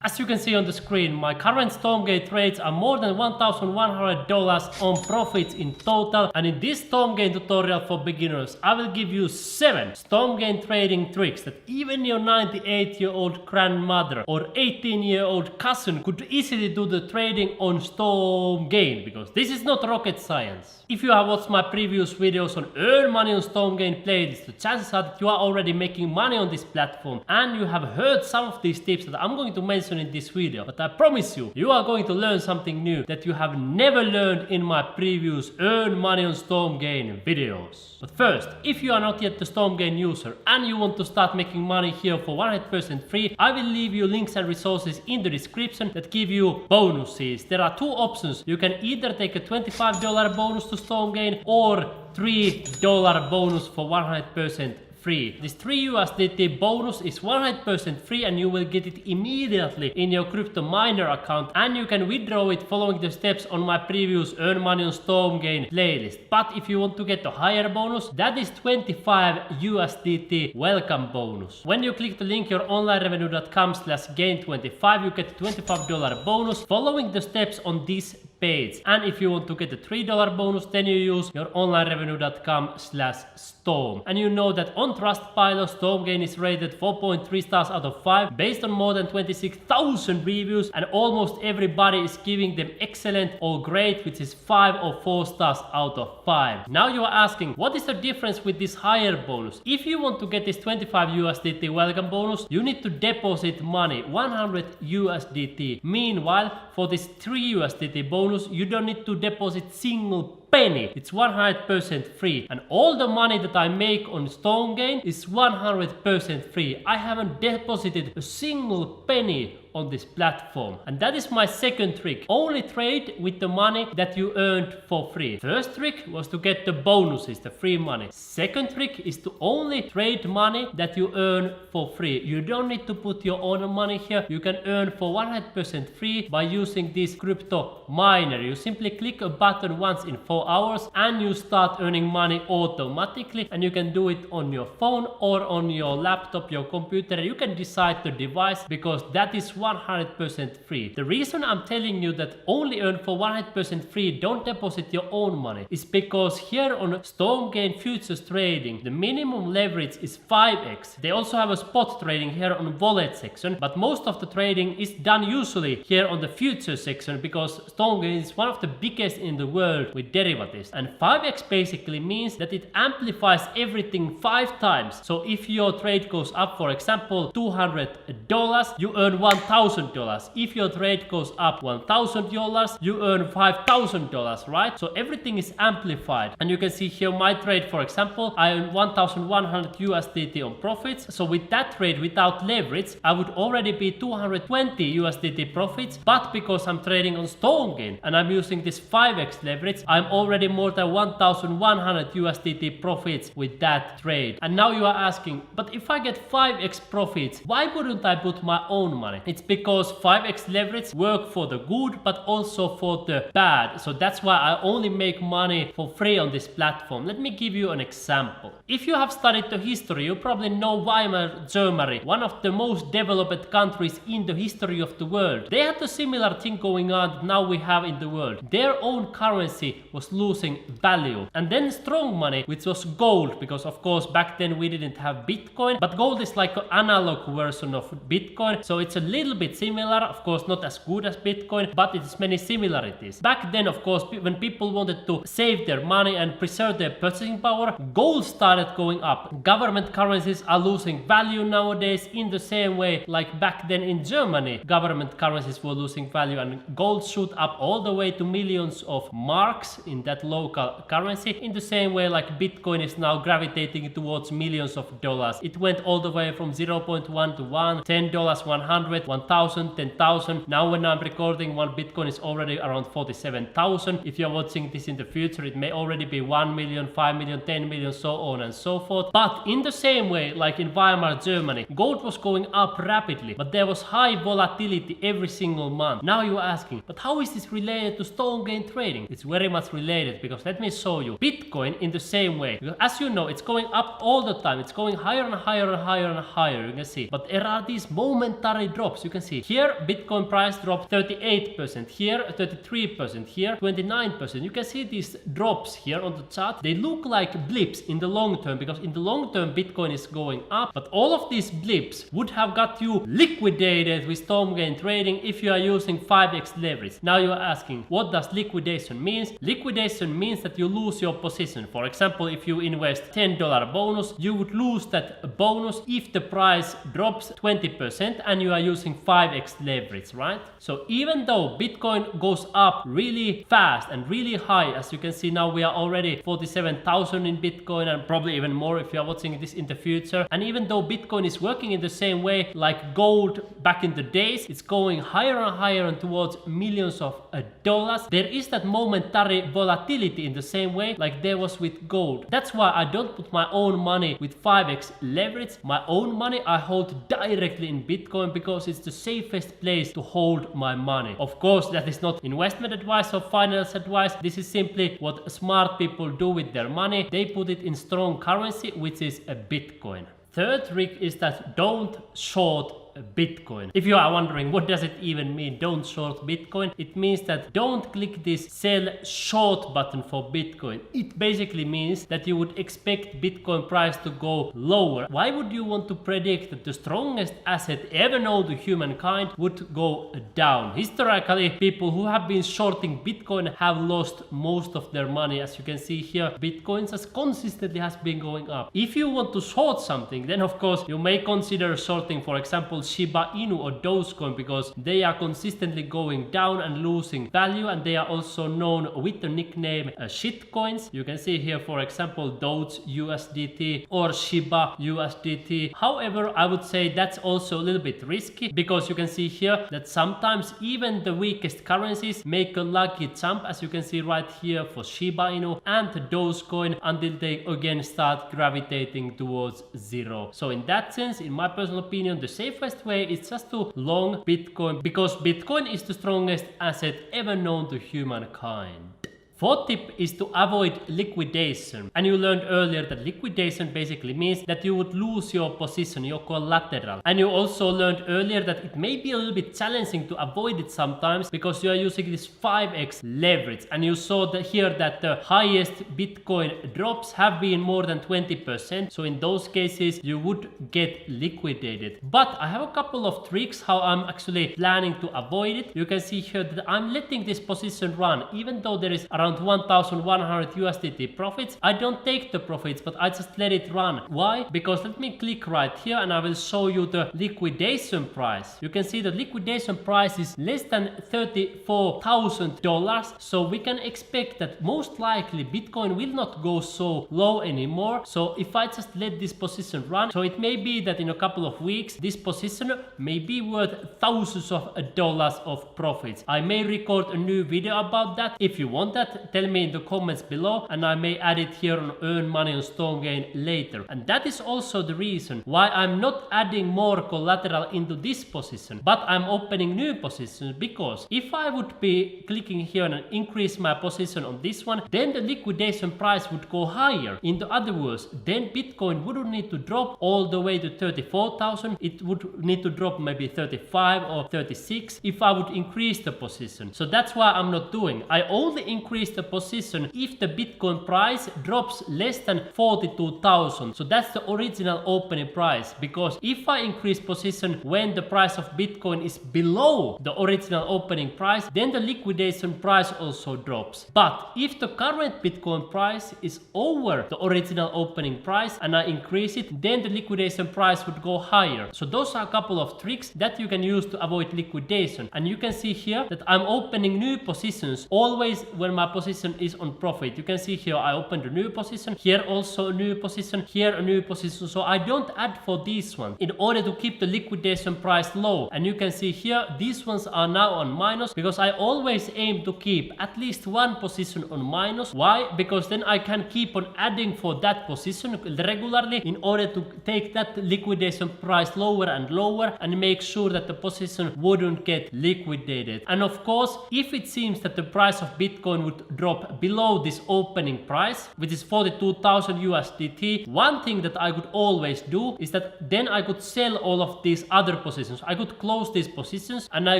As you can see on the screen, my current STORMGAIN trades are more than $1,100 on profits in total, and in this STORMGAIN tutorial for beginners I will give you 7 STORMGAIN trading tricks that even your 98-year-old grandmother or 18-year-old cousin could easily do the trading on STORMGAIN, because this is not rocket science. If you have watched my previous videos on earn money on STORMGAIN playlist, the chances are that you are already making money on this platform and you have heard some of these tips that I'm going to mention in this video. But I promise you, you are going to learn something new that you have never learned in my previous earn money on STORMGAIN videos. But first, if you are not yet the STORMGAIN user and you want to start making money here for 100% free, I will leave you links and resources in the description that give you bonuses. There are 2 options. You can either take a $25 bonus to STORMGAIN or $3 bonus for 100% free. This 3 USDT bonus is 100% free and you will get it immediately in your crypto miner account, and you can withdraw it following the steps on my previous earn money on STORMGAIN playlist. But if you want to get a higher bonus, that is 25 USDT welcome bonus. When you click the link youronlinerevenue.com/gain25, you get a $25 bonus following the steps on this page. And if you want to get a $3 bonus, then you use youronlinerevenue.com/storm. And you know that on Trustpilot, STORMGAIN is rated 4.3 stars out of 5 based on more than 26,000 reviews, and almost everybody is giving them excellent or great, which is 5 or 4 stars out of 5. Now you are asking, what is the difference with this higher bonus? If you want to get this 25 USDT welcome bonus, you need to deposit money, 100 USDT. Meanwhile, for this 3 USDT bonus, you don't need to deposit single penny. It's 100% free, and all the money that I make on STORMGAIN is 100% free. I haven't deposited a single penny on this platform. And that is my second trick. Only trade with the money that you earned for free. First trick was to get the bonuses, the free money. Second trick is to only trade money that you earn for free. You don't need to put your own money here. You can earn for 100% free by using this crypto miner. You simply click a button once in 4 hours and you start earning money automatically, and you can do it on your phone or on your laptop, your computer. You can decide the device, because that is 100% free. The reason I'm telling you that only earn for 100% free, don't deposit your own money, is because here on STORMGAIN futures trading, the minimum leverage is 5x. They also have a spot trading here on wallet section, but most of the trading is done usually here on the futures section, because STORMGAIN is one of the biggest in the world with derivatives. And 5x basically means that it amplifies everything 5 times. So if your trade goes up, for example, $200, you earn $1,000. If your trade goes up $1,000, you earn $5,000, right? So everything is amplified. And you can see here my trade, for example, I earn 1,100 USDT on profits. So with that trade without leverage, I would already be 220 USDT profits. But because I'm trading on STORMGAIN and I'm using this 5x leverage, I'm already more than 1,100 USDT profits with that trade. And now you are asking, but if I get 5x profits, why wouldn't I put my own money? It's because 5x leverage work for the good but also for the bad. So that's why I only make money for free on this platform. Let me give you an example. If you have studied the history, you probably know Weimar Germany, one of the most developed countries in the history of the world. They had a similar thing going on that now we have in the world. Their own currency was losing value. And then strong money, which was gold, because of course back then we didn't have Bitcoin, but gold is like an analog version of Bitcoin. So it's a little bit similar, of course not as good as Bitcoin, but it has many similarities. Back then, of course, when people wanted to save their money and preserve their purchasing power, gold started going up. Government currencies are losing value nowadays in the same way like back then in Germany. Government currencies were losing value and gold shoot up all the way to millions of marks in that local currency, in the same way like Bitcoin is now gravitating towards millions of dollars. It went all the way from 0.1 to 1, $10, 100, 1,000, 10,000. Now when I'm recording, one Bitcoin is already around 47,000. If you're watching this in the future, it may already be 1 million, 5 million, 10 million, so on and so forth. But in the same way, like in Weimar Germany, gold was going up rapidly, but there was high volatility every single month. Now you're asking, but how is this related to STORMGAIN trading? It's very much related, because let me show you. Bitcoin in the same way, because as you know, it's going up all the time. It's going higher and higher and higher and higher, you can see. But there are these momentary drops. You can see here Bitcoin price dropped 38%, here 33%, here 29%. You can see these drops here on the chart. They look like blips in the long term, because in the long term Bitcoin is going up, but all of these blips would have got you liquidated with STORMGAIN trading if you are using 5x leverage. Now you are asking, what does liquidation mean? Liquidation means that you lose your position. For example, if you invest $10 bonus, you would lose that bonus if the price drops 20% and you are using 5x leverage, right? So even though Bitcoin goes up really fast and really high, as you can see now we are already 47,000 in Bitcoin, and probably even more if you are watching this in the future. And even though Bitcoin is working in the same way like gold back in the days, it's going higher and higher and towards millions of dollars. There is that momentary volatility in the same way like there was with gold. That's why I don't put my own money with 5x leverage. My own money I hold directly in Bitcoin because it's the safest place to hold my money. Of course, that is not investment advice or finance advice. This is simply what smart people do with their money. They put it in strong currency, which is a Bitcoin. Third trick is that don't short Bitcoin. If you are wondering what does it even mean, don't short Bitcoin, it means that don't click this sell short button for Bitcoin. It basically means that you would expect Bitcoin price to go lower. Why would you want to predict that the strongest asset ever known to humankind would go down? Historically, people who have been shorting Bitcoin have lost most of their money. As you can see here, Bitcoin just consistently has been going up. If you want to short something, then of course you may consider shorting, for example, Shiba Inu or Dogecoin, because they are consistently going down and losing value, and they are also known with the nickname shitcoins. You can see here, for example, Doge USDT or Shiba USDT. However, I would say that's also a little bit risky, because you can see here that sometimes even the weakest currencies make a lucky jump, as you can see right here for Shiba Inu and Dogecoin, until they again start gravitating towards zero. So in that sense, in my personal opinion, the safest way is just to long Bitcoin, because Bitcoin is the strongest asset ever known to humankind. Fourth tip is to avoid liquidation. And you learned earlier that liquidation basically means that you would lose your position, your collateral. And you also learned earlier that it may be a little bit challenging to avoid it sometimes because you are using this 5x leverage. And you saw that here that the highest Bitcoin drops have been more than 20%. So in those cases, you would get liquidated. But I have a couple of tricks how I'm actually planning to avoid it. You can see here that I'm letting this position run, even though there is around 1,100 USDT profits. I don't take the profits, but I just let it run. Why? Because let me click right here and I will show you the liquidation price. You can see the liquidation price is less than $34,000. So we can expect that most likely Bitcoin will not go so low anymore. So if I just let this position run, so it may be that in a couple of weeks, this position may be worth thousands of dollars of profits. I may record a new video about that. If you want that, tell me in the comments below and I may add it here on Earn Money on STORMGAIN later. And that is also the reason why I'm not adding more collateral into this position, but I'm opening new positions, because if I would be clicking here and increase my position on this one, then the liquidation price would go higher. In the other words, then Bitcoin wouldn't need to drop all the way to 34,000. It would need to drop maybe 35 or 36 if I would increase the position. So that's why I'm not doing. I only increase the position if the Bitcoin price drops less than 42,000. So that's the original opening price, because if I increase position when the price of Bitcoin is below the original opening price, then the liquidation price also drops. But if the current Bitcoin price is over the original opening price and I increase it, then the liquidation price would go higher. So those are a couple of tricks that you can use to avoid liquidation. And you can see here that I'm opening new positions always when my position is on profit. You can see here I opened a new position, here also a new position, here a new position. So I don't add for these ones in order to keep the liquidation price low. And you can see here these ones are now on minus, because I always aim to keep at least one position on minus. Why? Because then I can keep on adding for that position regularly in order to take that liquidation price lower and lower and make sure that the position wouldn't get liquidated. And of course, if it seems that the price of Bitcoin would would drop below this opening price, which is 42,000 USDT, one thing that I could always do is that then I could sell all of these other positions. I could close these positions and I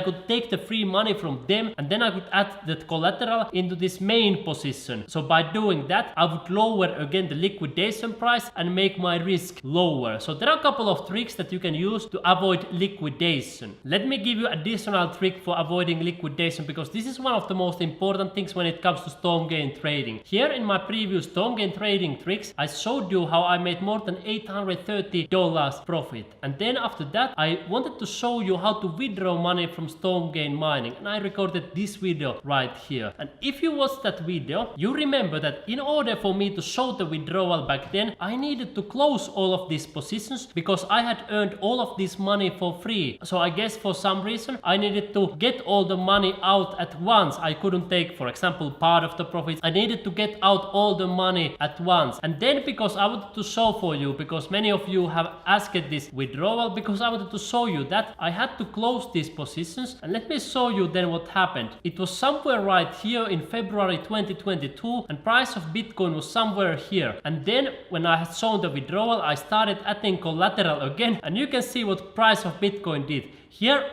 could take the free money from them, and then I could add that collateral into this main position. So by doing that, I would lower again the liquidation price and make my risk lower. So there are a couple of tricks that you can use to avoid liquidation. Let me give you additional trick for avoiding liquidation, because this is one of the most important things when it comes to STORMGAIN trading. Here in my previous STORMGAIN trading tricks, I showed you how I made more than $830 profit. And then after that, I wanted to show you how to withdraw money from STORMGAIN mining, and I recorded this video right here. And if you watch that video, you remember that in order for me to show the withdrawal back then, I needed to close all of these positions because I had earned all of this money for free. So I guess for some reason I needed to get all the money out at once. I couldn't take, for example, part of the profits. I needed to get out all the money at once. And then because I wanted to show for you, because many of you have asked this withdrawal, because I wanted to show you that, I had to close these positions. And let me show you then what happened. It was somewhere right here in February 2022, and price of Bitcoin was somewhere here. And then when I had shown the withdrawal, I started adding collateral again, and you can see what price of Bitcoin did. Here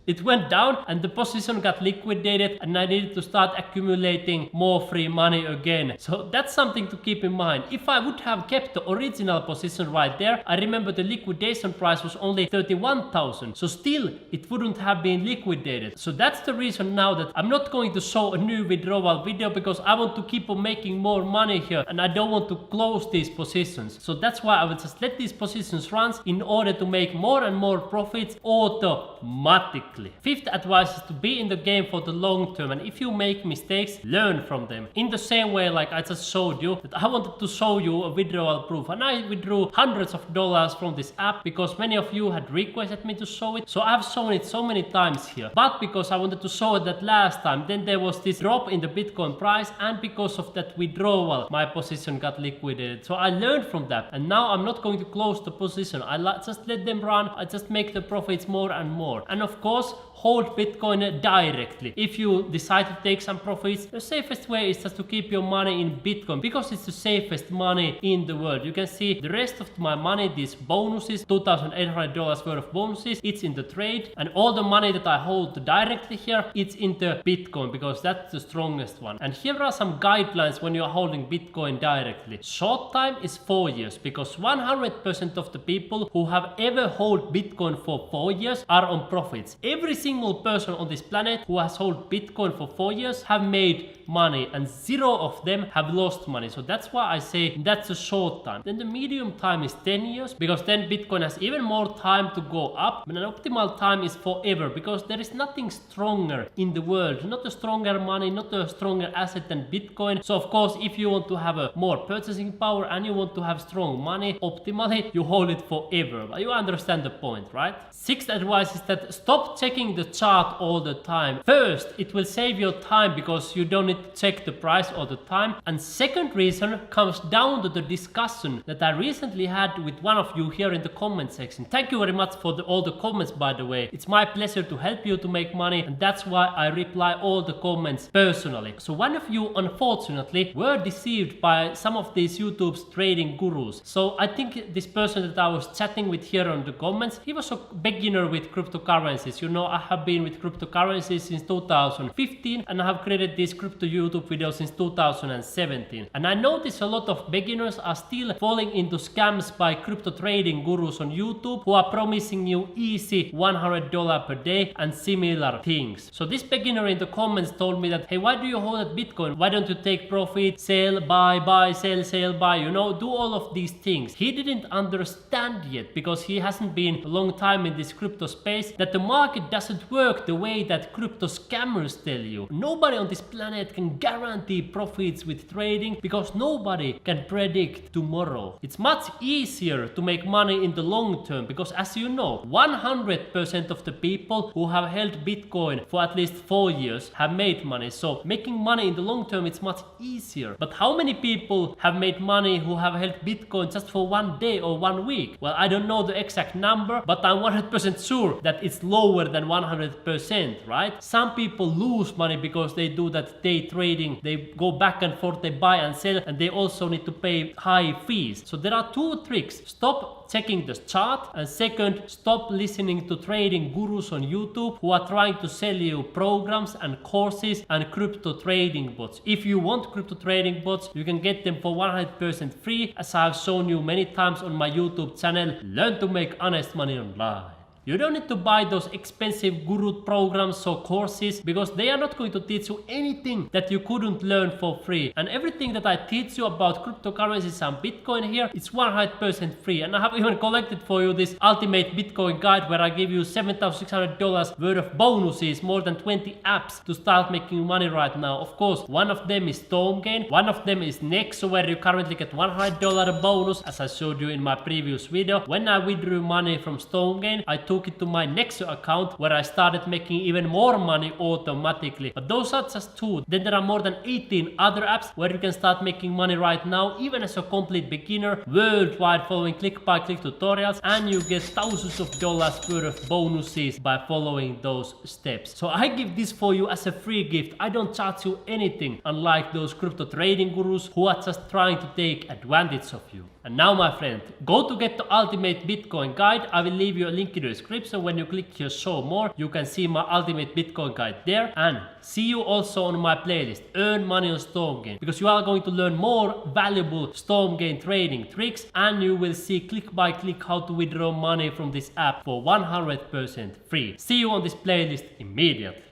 it went down and the position got liquidated, and I needed to start accumulating more free money again. So that's something to keep in mind. If I would have kept the original position right there, I remember the liquidation price was only 31,000. So still it wouldn't have been liquidated. So that's the reason now that I'm not going to show a new withdrawal video, because I want to keep on making more money here and I don't want to close these positions. So that's why I will just let these positions run in order to make more and more profits automatically. Fifth advice is to be in the game for the long term, and if you make mistakes, learn from them. In the same way like I just showed you, that I wanted to show you a withdrawal proof, and I withdrew hundreds of dollars from this app because many of you had requested me to show it. So I've shown it so many times here, but because I wanted to show it that last time, then there was this drop in the Bitcoin price, and because of that withdrawal my position got liquidated. So I learned from that, and now I'm not going to close the position. I just let them run. I just make the profits more and more. And of course, hold Bitcoin directly. If you decide to take some profits, the safest way is just to keep your money in Bitcoin, because it's the safest money in the world. You can see the rest of my money, these bonuses, $2,800 worth of bonuses, it's in the trade, and all the money that I hold directly here, it's in the Bitcoin, because that's the strongest one. And here are some guidelines when you're holding Bitcoin directly. Short time is 4 years, because 100% of the people who have ever held Bitcoin for 4 years are on profits. Every single person on this planet who has held Bitcoin for 4 years have made money, and 0 of them have lost money. So that's why I say that's a short time. Then the medium time is 10 years, because then Bitcoin has even more time to go up. But an optimal time is forever, because there is nothing stronger in the world, not a stronger money, not a stronger asset than Bitcoin. So of course, if you want to have a more purchasing power and you want to have strong money, optimally you hold it forever. But you understand the point, right? Sixth advice is that stop checking the chart all the time. First, it will save your time because you don't need to check the price all the time. And second reason comes down to the discussion that I recently had with one of you here in the comment section. Thank you very much for all the comments, by the way. It's my pleasure to help you to make money, and that's why I reply all the comments personally. So one of you unfortunately were deceived by some of these YouTube's trading gurus. So I think this person that I was chatting with here on the comments, he was a beginner with cryptocurrencies. You know, I have been with cryptocurrencies since 2015, and I have created these crypto YouTube videos since 2017. And I notice a lot of beginners are still falling into scams by crypto trading gurus on YouTube who are promising you easy $100 per day and similar things. So this beginner in the comments told me that, hey, why do you hold at Bitcoin? Why don't you take profit, sell, buy, sell, buy, you know, do all of these things. He didn't understand yet, because he hasn't been a long time in this crypto space, that the market doesn't work the way that crypto scammers tell you. Nobody on this planet can guarantee profits with trading, because nobody can predict tomorrow. It's much easier to make money in the long term, because as you know, 100% of the people who have held Bitcoin for at least 4 years have made money. So making money in the long term, it's much easier. But how many people have made money who have held Bitcoin just for 1 day or 1 week? Well, I don't know the exact number, but I'm 100% sure that it's lower than 100%. 100%, right? Some people lose money because they do that day trading. They go back and forth, they buy and sell, and they also need to pay high fees. So there are two tricks. Stop checking the chart, and second, stop listening to trading gurus on YouTube who are trying to sell you programs and courses and crypto trading bots. If you want crypto trading bots, you can get them for 100% free, as I've shown you many times on my YouTube channel. Learn to make honest money online. You don't need to buy those expensive guru programs or courses, because they are not going to teach you anything that you couldn't learn for free. And everything that I teach you about cryptocurrencies and Bitcoin here, it's 100% free. And I have even collected for you this ultimate Bitcoin guide where I give you $7,600 worth of bonuses, more than 20 apps to start making money right now. Of course, one of them is STORMGAIN, one of them is Nexo, where you currently get $100 bonus, as I showed you in my previous video. When I withdrew money from STORMGAIN, I took it to my Nexo account, where I started making even more money automatically. But those are just two. Then there are more than 18 other apps where you can start making money right now, even as a complete beginner, worldwide, following click-by-click tutorials, and you get thousands of dollars worth of bonuses by following those steps. So I give this for you as a free gift. I don't charge you anything, unlike those crypto trading gurus who are just trying to take advantage of you. And now, my friend, go to get the ultimate Bitcoin guide. I will leave you a link in the description. When you click here show more, you can see my ultimate Bitcoin guide there. And see you also on my playlist, Earn Money on STORMGAIN, because you are going to learn more valuable STORMGAIN trading tricks, and you will see click by click how to withdraw money from this app for 100% free. See you on this playlist immediately.